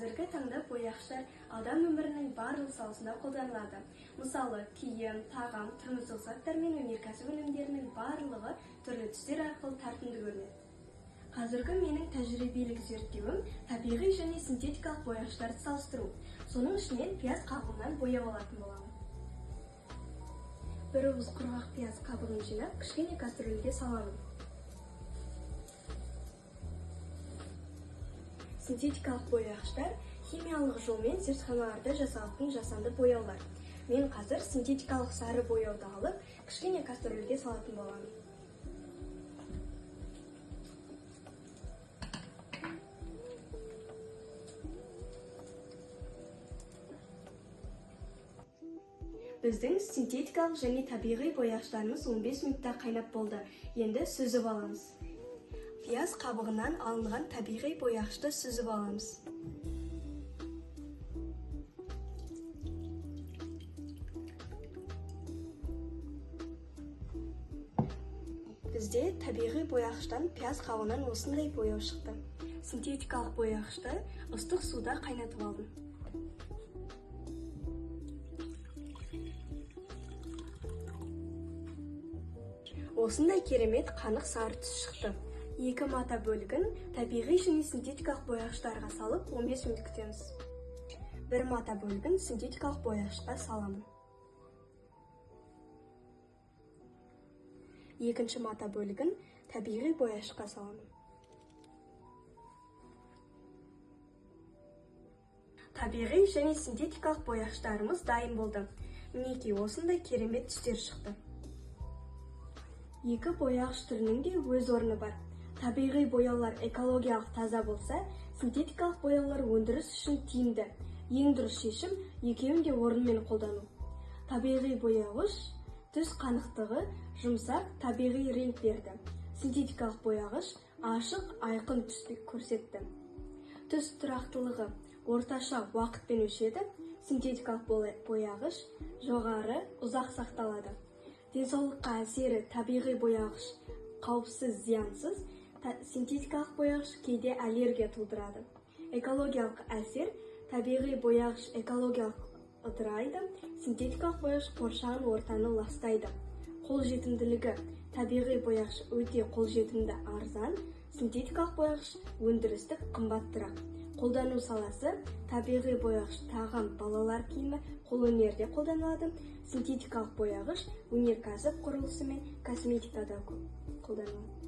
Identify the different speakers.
Speaker 1: Қазіргі таңда бояғыштар адам өмірінің барлық саласында қолданылады. Мысалы, киім, тағам, тұрмыстық заттар мен өнеркәсіп өнімдерінің барлығы түрлі түстер арқылы тартымды көрінеді. Қазіргі менің тәжірибелік зерттеуім табиғи және синтетикалық бояғыштарды салыстыру. Соның ішінен пияз қабығынан бояп алатын боламын. Бір уыс құрғақ пияз қабығын жинап, кішкене кастрөлге саламын. Синтетикалық бояғыштар химиялық жолмен зертханаларда жасалатын жасанды бояулар. Мен қазір синтетикалық сары бояуды алып, кішкене кастрөлге салатын боламын. Біздің синтетикалық және табиғи бояғыштарымыз 15 минутта қайнап болды. Енді сүзіп аламыз. Пияз қабығынан алынған табиғи бояғышты сүзіп аламыз. Бізде табиғи бояғыштан пияз қабығынан осындай бояу шықты. Синтетикалық бояғышты ыстық суда қайнатып алдым. Осындай керемет қанық сары түс шықты. 2 мата бөлігін табиғи және синтетикалық бояғыштарға салып 15 минут күтеміз. 1 мата бөлігін синтетикалық бояғышқа саламын. 2 мата бөлігін табиғи бояғышқа саламын. Табиғи және синтетикалық бояғыштарымыз дайын болды. Мінекей осындай керемет түстер шықты. 2 бояғыш түрінің де өз орны бар. Табиғи бояулар экологиялық таза болса, синтетикалық бояулар өндіріс үшін тиімді. Ең дұрыс шешім екеуін де орнымен қолдану. Табиғи бояғыш түс қанықтығы жұмсақ табиғи реңк берді. Синтетикалық бояғыш ашық, айқын түсті көрсетті. Түс тұрақтылығы орташа уақытпен өшеді. Синтетикалық бояғыш жоғары, ұзақ сақталады. Денсаулыққа әсері табиғи бояғыш қауіпсіз, зиянсыз, синтетикалық бояғыш кейде аллергия тудырады. Экологиялық әсер табиғи бояғыш экологиялық ыдырайды, синтетикалық бояғыш қоршаған ортаны ластайды. Қолжетімділігі табиғи бояғыш өте қолжетімді, арзан, синтетикалық бояғыш өндірістік, қымбаттырақ. Қолдану саласы табиғи бояғыш тағам, балалар киімі, қолөнерде қолданылады. Синтетикалық бояғыш өнеркәсіп, құрылысы мен косметикада қолданылады.